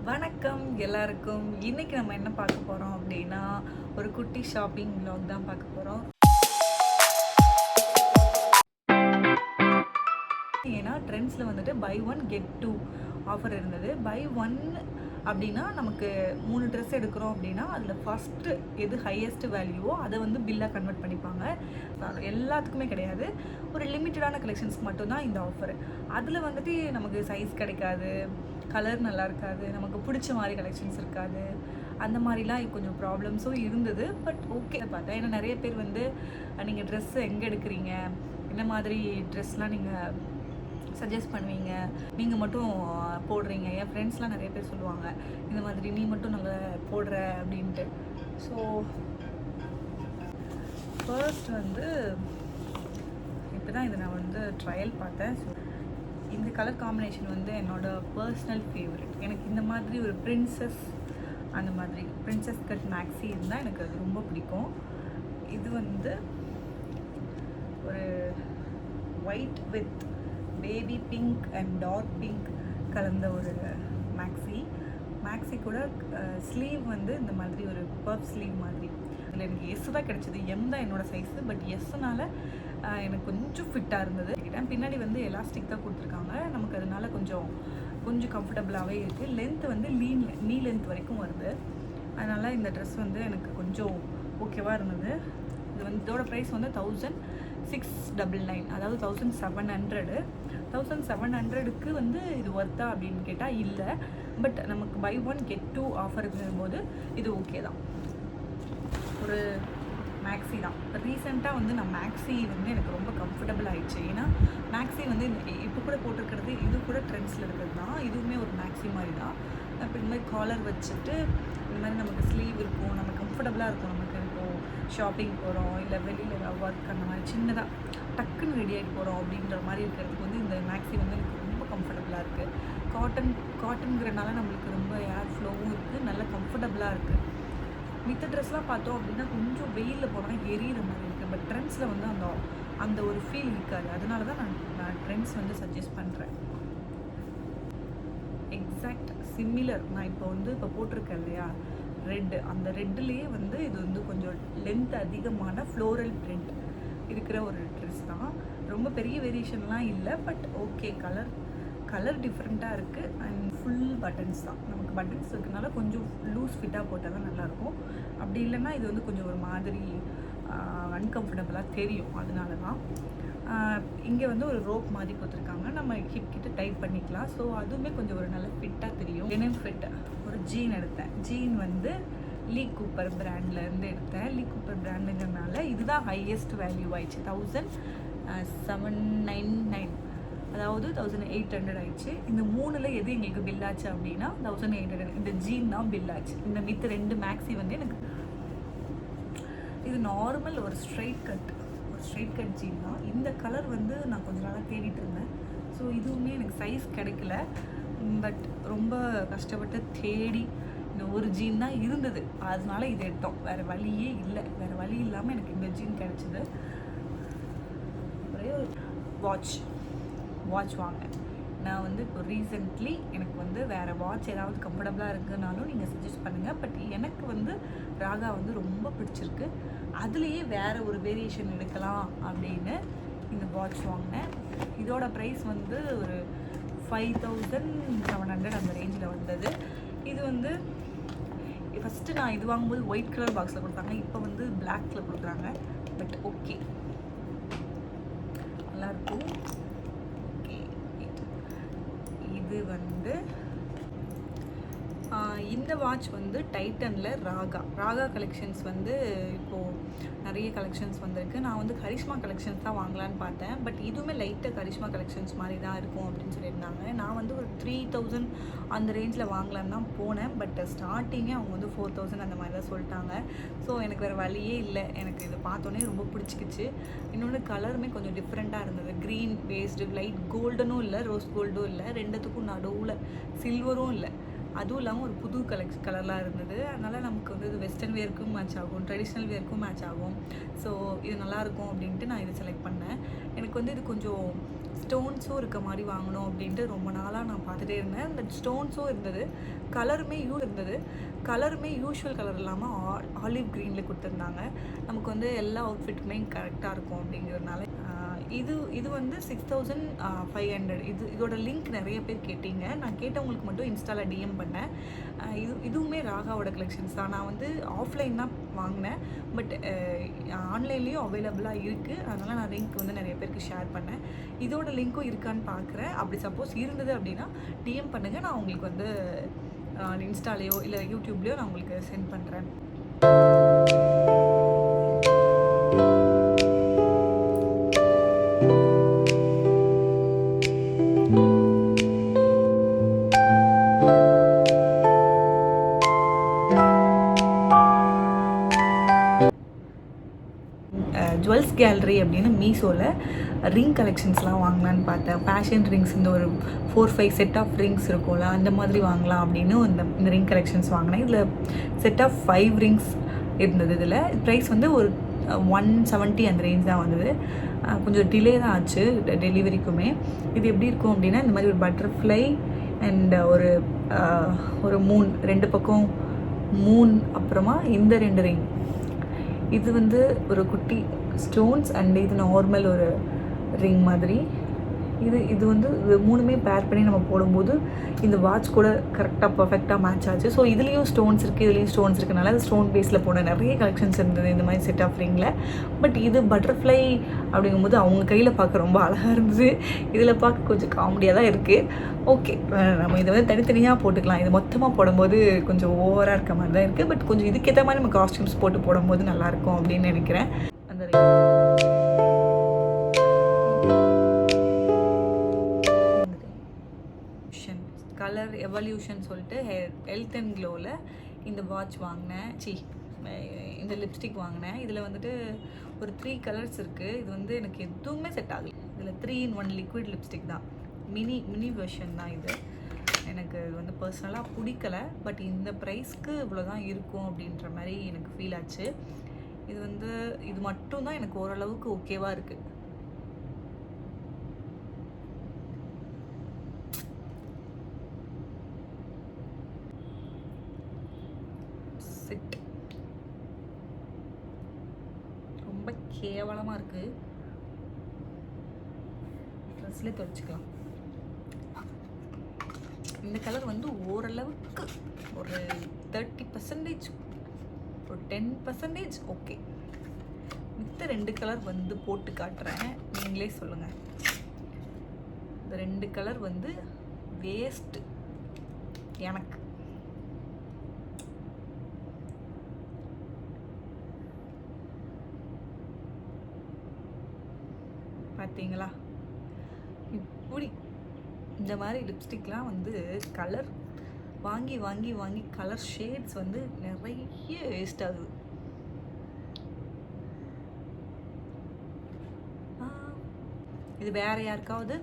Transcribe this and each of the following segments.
வணக்கம் எல்லாருக்கும். இன்னைக்கு நம்ம என்ன பார்க்க போகிறோம் அப்படின்னா, ஒரு குட்டி ஷாப்பிங் vlog தான் பார்க்க போகிறோம். ஏன்னா ட்ரெண்ட்ஸில் வந்துட்டு buy one get two offer இருந்தது. பை ஒன் அப்படின்னா நமக்கு 3 ட்ரெஸ் எடுக்கிறோம் அப்படின்னா அதில் ஃபஸ்ட்டு எது ஹையஸ்ட் வேல்யூவோ அதை வந்து பில்லாக கன்வெர்ட் பண்ணிப்பாங்க. எல்லாத்துக்குமே கிடையாது, ஒரு லிமிட்டடான கலெக்ஷன்ஸ்க்கு மட்டும்தான் இந்த ஆஃபர். அதில் வந்துட்டு நமக்கு சைஸ் கிடைக்காது, கலர் நல்லா இருக்காது, நமக்கு பிடிச்ச மாதிரி கலெக்ஷன்ஸ் இருக்காது, அந்த மாதிரிலாம் கொஞ்சம் ப்ராப்ளம்ஸும் இருந்தது. பட் ஓகே பார்த்தேன். ஏன்னா நிறைய பேர் வந்து நீங்கள் ட்ரெஸ்ஸு எங்கே எடுக்கிறீங்க, என்ன மாதிரி ட்ரெஸ்லாம் நீங்கள் சஜஸ்ட் பண்ணுவீங்க, நீங்கள் மட்டும் போடுறீங்க. என் ஃப்ரெண்ட்ஸ்லாம் நிறைய பேர் சொல்லுவாங்க இந்த மாதிரி நீ மட்டும் நல்லா போடுற அப்படின்ட்டு. ஸோ ஃபர்ஸ்ட் வந்து இப்போ தான் இதை நான் வந்து ட்ரையல் பார்த்தேன். ஸோ இந்த கலர் காம்பினேஷன் வந்து என்னோடய பர்சனல் ஃபேவரட். எனக்கு இந்த மாதிரி ஒரு பிரின்சஸ், அந்த மாதிரி பிரின்சஸ் கட் மேக்ஸி இருந்தால் எனக்கு அது ரொம்ப பிடிக்கும். இது வந்து ஒரு white with baby pink and dark pink கலந்த ஒரு மேக்ஸி கூட ஸ்லீவ் வந்து இந்த மாதிரி ஒரு பர்ப் ஸ்லீவ் மாதிரி. இதில் எனக்கு எஸ் தான் கிடச்சிது. எம் தான் என்னோடய சைஸு, பட் எஸ்ஸுனால எனக்கு கொஞ்சம் ஃபிட்டாக இருந்தது. பின்னாடி வந்து எலாஸ்டிக் தான் கொடுத்துருக்காங்க நமக்கு, அதனால கொஞ்சம் கம்ஃபர்டபுளாகவே இருக்குது. லென்த் வந்து நீ லென்த் வரைக்கும் வருது, அதனால் இந்த ட்ரெஸ் வந்து எனக்கு கொஞ்சம் ஓகேவாக இருந்தது. இது வந்து இதோட ப்ரைஸ் வந்து 1699, அதாவது 1700. 1700க்கு வந்து இது ஒர்த்தா அப்படின்னு கேட்டால் இல்லை. பட் நமக்கு buy one get two offer இருக்கும்போது இது ஓகே தான். ஒரு மேக்ஸி தான். ரீசெண்டாக வந்து நான் மேக்ஸி வந்து எனக்கு ரொம்ப கம்ஃபர்டபுள் ஆகிடுச்சு. ஏன்னா மேக்ஸி வந்து இப்போ கூட போட்டிருக்கிறது இது கூட ட்ரெண்ட்ஸில் இருக்கிறது தான். இதுவுமே ஒரு மேக்ஸி மாதிரி தான். இப்போ இந்த மாதிரி காலர் வச்சுட்டு இந்த மாதிரி நமக்கு ஸ்லீவ் இருக்கும், நம்ம கம்ஃபர்டபுளாக இருக்கும். நமக்கு இப்போது ஷாப்பிங் போகிறோம், இல்லை வெளியில் ஒர்க் அந்த மாதிரி சின்னதாக டக்குன்னு ரெடி ஆகிட்டு போகிறோம் அப்படின்ற மாதிரி இருக்கிறதுக்கு வந்து இந்த மேக்ஸி வந்து எனக்கு ரொம்ப கம்ஃபர்டபுளாக இருக்குது. காட்டனுங்கிறனால நம்மளுக்கு ரொம்ப ஏர் ஃப்ளோவும் இருக்குது, நல்ல கம்ஃபர்டபுளாக இருக்குது. மித்த ட்ரெஸ்லாம் பார்த்தோம் அப்படின்னா கொஞ்சம் வெயிலில் போனால் எரியிற மாதிரி இருக்குது. பட் ட்ரெண்ட்ஸில் வந்து அந்த ஒரு ஃபீல் இருக்காது. அதனால தான் நான் ட்ரெண்ட்ஸ் வந்து சஜஸ்ட் பண்ணுறேன். எக்ஸாக்ட் சிமிலர் நான் இப்போ போட்டிருக்கேன் இல்லையா, ரெட்டு, அந்த ரெட்டுலேயே வந்து இது வந்து கொஞ்சம் லென்த் அதிகமான ஃப்ளோரல் பிரிண்ட் இருக்கிற ஒரு ட்ரெஸ் தான். ரொம்ப பெரிய வேரியேஷன்லாம் இல்லை, பட் ஓகே. கலர் டிஃப்ரெண்ட்டாக இருக்குது அண்ட் ஃபுல் பட்டன்ஸ் தான். நமக்கு பட்டன்ஸ் இருக்கிறதுனால கொஞ்சம் லூஸ் ஃபிட்டாக போட்டால் தான் நல்லாயிருக்கும். அப்படி இல்லைன்னா இது வந்து கொஞ்சம் ஒரு மாதிரி அன்கம்ஃபர்டபுளாக தெரியும். அதனால தான் இங்கே வந்து ஒரு ரோப் மாதிரி கொடுத்துருக்காங்க, நம்ம ஹிப் கிட்ட டைட் பண்ணிக்கலாம். ஸோ அதுவுமே கொஞ்சம் ஒரு நல்ல ஃபிட்டாக தெரியும். என்ன ஃபிட் ஒரு ஜீன் எடுத்தேன். ஜீன் வந்து லீ கூப்பர் பிராண்ட்லேருந்து எடுத்தேன். லீ கூப்பர் பிராண்டுங்கிறதுனால இதுதான் ஹையஸ்ட் வேல்யூ ஆயிடுச்சு. 1799, அதாவது 1800 ஆயிடுச்சு. இந்த 3ல் எது எங்களுக்கு பில் ஆச்சு அப்படின்னா 1800. இந்த ஜீன் தான் பில் ஆச்சு. இந்த மித்த 2 மேக்ஸி வந்து எனக்கு இது நார்மல் ஒரு ஸ்ட்ரைட் கட் ஜீன் தான். இந்த கலர் வந்து நான் கொஞ்ச நாளாக தேடிட்டு இருந்தேன். ஸோ இதுவுமே எனக்கு சைஸ் கிடைக்கல. பட் ரொம்ப கஷ்டப்பட்டு தேடி இந்த ஒரு ஜீன் தான் இருந்தது, அதனால இதை எடுத்தோம். வேறு வழியே இல்லை. வேறு வழி இல்லாமல் எனக்கு இந்த ஜீன் கிடச்சிது. ஒரே ஒரு வாட்ச் வாங்க. நான் வந்து இப்போ ரீசெண்ட்லி எனக்கு வந்து வேறு வாட்ச் ஏதாவது கம்ஃபர்டபுளாக இருக்குனாலும் நீங்கள் சஜஸ்ட் பண்ணுங்கள். பட் எனக்கு வந்து ராகா வந்து ரொம்ப பிடிச்சிருக்கு. அதுலேயே வேறு ஒரு வேரியேஷன் எடுக்கலாம் அப்படின்னு இந்த வாட்ச் வாங்கினேன். இதோட ப்ரைஸ் வந்து ஒரு 5700 அந்த ரேஞ்சில் வந்தது. இது வந்து ஃபஸ்ட்டு நான் இது வாங்கும்போது ஒயிட் கலர் பாக்ஸில் கொடுத்தாங்க, இப்போ வந்து பிளாக்கில் கொடுக்குறாங்க. பட் ஓகே, நல்லாயிருக்கும். ஓகே, இது வந்து இந்த வாட்ச் வந்து டைட்டனில் ராகா கலெக்ஷன்ஸ் வந்து இப்போது நிறைய கலெக்ஷன்ஸ் வந்திருக்கு. நான் வந்து கரிஷ்மா கலெக்ஷன்ஸ் தான் வாங்கலான்னு பார்த்தேன். பட் இதுவுமே லைட்டாக கரிஷ்மா கலெக்ஷன்ஸ் மாதிரி தான் இருக்கும் அப்படின்னு சொல்லியிருந்தாங்க. நான் வந்து ஒரு 3000 அந்த ரேஞ்சில் வாங்கலான்னு தான் போனேன். பட் ஸ்டார்டிங்கே அவங்க வந்து 4000 அந்த மாதிரி தான் சொல்லிட்டாங்க. ஸோ எனக்கு வேறு வழியே இல்லை. எனக்கு இதை பார்த்தோன்னே ரொம்ப பிடிச்சிக்கிச்சு. இன்னொன்று கலருமே கொஞ்சம் டிஃப்ரெண்ட்டாக இருந்தது. க்ரீன் பேஸ்டு, லைட் கோல்டனும் இல்லை, ரோஸ் கோல்டும் இல்லை, ரெண்டுத்துக்கும் நடுவில் சில்வரும் இல்லை. அதுவும் இல்லாமல் ஒரு புது கலர்லாம் இருந்தது. அதனால் நமக்கு வந்து இது வெஸ்டர்ன் வேர்க்கும் மேட்ச் ஆகும், ட்ரெடிஷ்னல் வேர்க்கும் மேட்ச் ஆகும். ஸோ இது நல்லாயிருக்கும் அப்படின்ட்டு நான் இதை செலக்ட் பண்ணேன். எனக்கு வந்து இது கொஞ்சம் ஸ்டோன்ஸும் இருக்க மாதிரி வாங்கணும் அப்படின்ட்டு ரொம்ப நாளாக நான் பார்த்துட்டே இருந்தேன். இந்த ஸ்டோன்ஸும் இருந்தது, கலருமே கலருமே யூஷுவல் கலர் இல்லாமல் ஆலிவ் க்ரீனில் கொடுத்துருந்தாங்க. நமக்கு வந்து எல்லா அவுட்ஃபிட்டுமே கரெக்டாக இருக்கும் அப்படிங்கிறதுனால இது வந்து 6500. இதோட லிங்க் நிறைய பேர் கேட்டீங்க. நான் கேட்டவங்களுக்கு மட்டும் இன்ஸ்டாவில் டிஎம் பண்ணேன். இதுவுமே ராகாவோட கலெக்ஷன்ஸ் தான். நான் வந்து ஆஃப்லைன் தான் வாங்கினேன், பட் ஆன்லைன்லேயும் அவைலபிளாக இருக்குது. அதனால் நான் லிங்க் வந்து நிறைய பேருக்கு ஷேர் பண்ணேன். இதோட லிங்க்கும் இருக்கான்னு பார்க்குறேன். அப்படி சப்போஸ் இருந்தது அப்படின்னா டிஎம் பண்ணுங்கள். நான் உங்களுக்கு வந்து இன்ஸ்டாலேயோ இல்லை யூடியூப்லேயோ நான் உங்களுக்கு சென்ட் பண்ணுறேன். ஜுவல்ஸ் கேலரி அப்படின்னு மீஷோவில் ரிங் கலெக்ஷன்ஸ்லாம் வாங்கலான்னு பார்த்தேன். ஃபேஷன் ரிங்ஸ் இந்த ஒரு 4-5 செட் ஆஃப் ரிங்ஸ் இருக்கும்ல, அந்த மாதிரி வாங்கலாம் அப்படின்னு இந்த ரிங் கலெக்ஷன்ஸ் வாங்கினேன். இதில் செட் ஆஃப் 5 ரிங்ஸ் இருந்தது. இதில் ப்ரைஸ் வந்து ஒரு 170 அந்த ரேஞ்ச் தான் வந்தது. கொஞ்சம் டிலே தான் ஆச்சு டெலிவரிக்குமே. இது எப்படி இருக்கும் அப்படின்னா, இந்த மாதிரி ஒரு பட்டர்ஃப்ளை அண்ட் ஒரு மூன், 2 பக்கம் மூன், அப்புறமா இந்த 2 ரிங். இது வந்து ஒரு குட்டி ஸ்டோன்ஸ் அண்ட் இது நார்மல் ஒரு ரிங் மாதிரி. இது வந்து மூணுமே பேர் பண்ணி நம்ம போடும்போது இந்த வாட்ச் கூட கரெக்டாக பர்ஃபெக்டாக மேட்ச் ஆச்சு. ஸோ இதுலேயும் ஸ்டோன்ஸ் இருக்குது, இதுலேயும் ஸ்டோன்ஸ் இருக்கனால அது ஸ்டோன் பேஸில் போன நிறைய கலெக்ஷன்ஸ் இருந்தது இந்த மாதிரி செட் ஆஃப் ரிங்கில். பட் இது பட்டர்ஃப்ளை அப்படிங்கும்போது அவங்க கையில் பார்க்க ரொம்ப அழகாக இருந்தது. இதில் பார்க்க கொஞ்சம் காமெடியாக தான் இருக்குது. ஓகே, நம்ம இதை வந்து தனித்தனியாக போட்டுக்கலாம். இது மொத்தமாக போடும்போது கொஞ்சம் ஓவராக இருக்க மாதிரி தான் இருக்குது. பட் கொஞ்சம் இதுக்கேற்ற மாதிரி நம்ம காஸ்டியூம்ஸ் போட்டு போடும்போது நல்லாயிருக்கும் அப்படின்னு நினைக்கிறேன். அந்த கலர் எவல்யூஷன் சொல்லிட்டு ஹெல்த் அண்ட் க்ளோவில் இந்த வாட்ச் வாங்கினேன். இந்த லிப்ஸ்டிக் வாங்கினேன். இதில் வந்துட்டு ஒரு 3 கலர்ஸ் இருக்குது. இது வந்து எனக்கு எதுவுமே செட் ஆகலை. இதில் 3-in-1 லிக்விட் லிப்ஸ்டிக் தான். மினி வெர்ஷன் தான் இது. எனக்கு இது வந்து பர்சனலாக பிடிக்கலை. பட் இந்த ப்ரைஸ்க்கு இவ்வளோ தான் இருக்கும் அப்படின்ற மாதிரி எனக்கு ஃபீல் ஆச்சு. இது மட்டும்தான் எனக்கு ஓரளவுக்கு ஓகேவாக இருக்குது. ரொம்ப கேவலமாக இருக்குது. ட்ரெஸ்லேயே துவைச்சிக்கலாம். இந்த கலர் வந்து ஓரளவுக்கு ஒரு 30%, ஒரு 10% ஓகே. மித்த 2 கலர் வந்து போட்டு காட்டுறேன், நீங்களே சொல்லுங்கள். இந்த 2 கலர் வந்து வேஸ்ட்டு எனக்கு. பார்த்தீங்களா? இப்படி இந்த மாதிரி லிப்ஸ்டிக்லாம் வந்து கலர் வாங்கி கலர் ஷேட்ஸ் வந்து நிறைய வேஸ்ட் ஆகுது. இது வேறு யாருக்காவது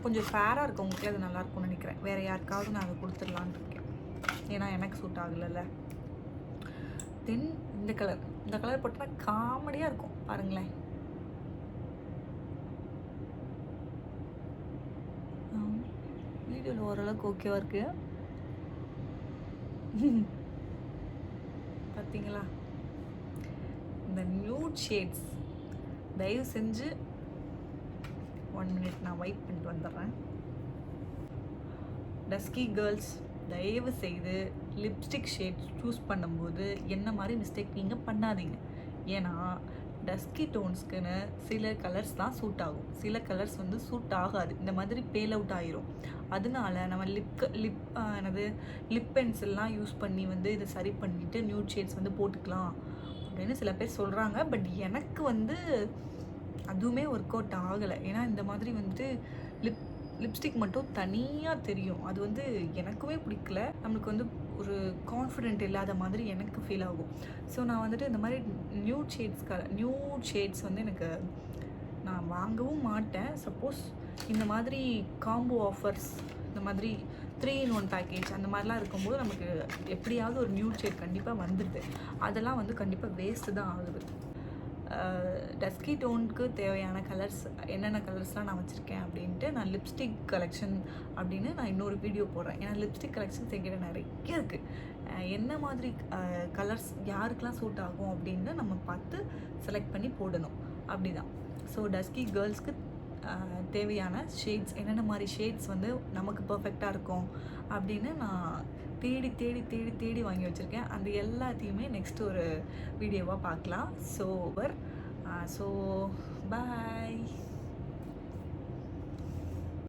கொஞ்சம் ஃபேராக இருக்கவங்களுக்கே அது நல்லாயிருக்கும்னு நினைக்கிறேன். வேறு யாருக்காவது நான் அதை கொடுத்துடலான்னு இருக்கேன். ஏன்னா எனக்கு சூட் ஆகலைல்ல. தென் இந்த கலர் போட்டால் காமெடியாக இருக்கும் பாருங்களேன். வீடியோவில் ஓரளவுக்கு ஓகேவா இருக்கு. பார்த்தீங்களா? இந்த நியூட் ஷேட்ஸ் தயவு செஞ்சு 1 minute நான் வைப் பண்ணிட்டு வந்துடுறேன். டஸ்கி கேர்ள்ஸ் தயவு செய்து லிப்ஸ்டிக் ஷேட்ஸ் சூஸ் பண்ணும்போது என்ன மாதிரி மிஸ்டேக் நீங்கள் பண்ணாதீங்க. ஏன்னா டஸ்கி டோன்ஸ்க்குன்னு சில கலர்ஸ் தான் சூட் ஆகும், சில கலர்ஸ் வந்து சூட் ஆகாது. இந்த மாதிரி பேல் அவுட் ஆயிரும். அதனால நம்ம லிப் பென்சில்லாம் யூஸ் பண்ணி வந்து இதை சரி பண்ணிவிட்டு நியூட் ஷேட்ஸ் வந்து போட்டுக்கலாம் அப்படின்னு சில பேர் சொல்கிறாங்க. பட் எனக்கு வந்து அதுவுமே ஒர்க் அவுட் ஆகலை. ஏன்னா இந்த மாதிரி வந்து லிப்ஸ்டிக் மட்டும் தனியாக தெரியும். அது வந்து எனக்குமே பிடிக்கல. நம்மளுக்கு வந்து ஒரு கான்ஃபிடென்ட் இல்லாத மாதிரி எனக்கு ஃபீல் ஆகும். ஸோ நான் வந்துட்டு இந்த மாதிரி நியூட் ஷேட்ஸ் வந்து எனக்கு நான் வாங்கவும் மாட்டேன். சப்போஸ் இந்த மாதிரி காம்போ ஆஃபர்ஸ், இந்த மாதிரி 3-in-1 பேக்கேஜ் அந்த மாதிரிலாம் இருக்கும்போது நமக்கு எப்படியாவது ஒரு நியூட் ஷேட் கண்டிப்பாக வந்துடுது. அதெல்லாம் வந்து கண்டிப்பாக வேஸ்ட்டு தான் ஆகுது. டஸ்கி டோனுக்கு தேவையான கலர்ஸ் என்னென்ன கலர்ஸ்லாம் நான் வச்சுருக்கேன் அப்படின்ட்டு நான் லிப்ஸ்டிக் கலெக்ஷன் அப்படின்னு நான் இன்னொரு வீடியோ போடுறேன். ஏன்னா லிப்ஸ்டிக் கலெக்ஷன்ஸ் என்கிட்ட நிறைய இருக்குது. என்ன மாதிரி கலர்ஸ் யாருக்கெல்லாம் சூட் ஆகும் அப்படின்னு நம்ம பார்த்து செலக்ட் பண்ணி போடணும். அப்படி தான். ஸோ டஸ்கி கேர்ள்ஸ்க்கு தேவையான ஷேட்ஸ் என்னென்ன மாதிரி ஷேட்ஸ் வந்து நமக்கு பர்ஃபெக்டாக இருக்கும் அப்படின்னு நான் தேடி தேடி தேடி தேடி வாங்கி வச்சுருக்கேன். அந்த எல்லாத்தையுமே நெக்ஸ்ட் ஒரு வீடியோவாக பார்க்கலாம். So bye.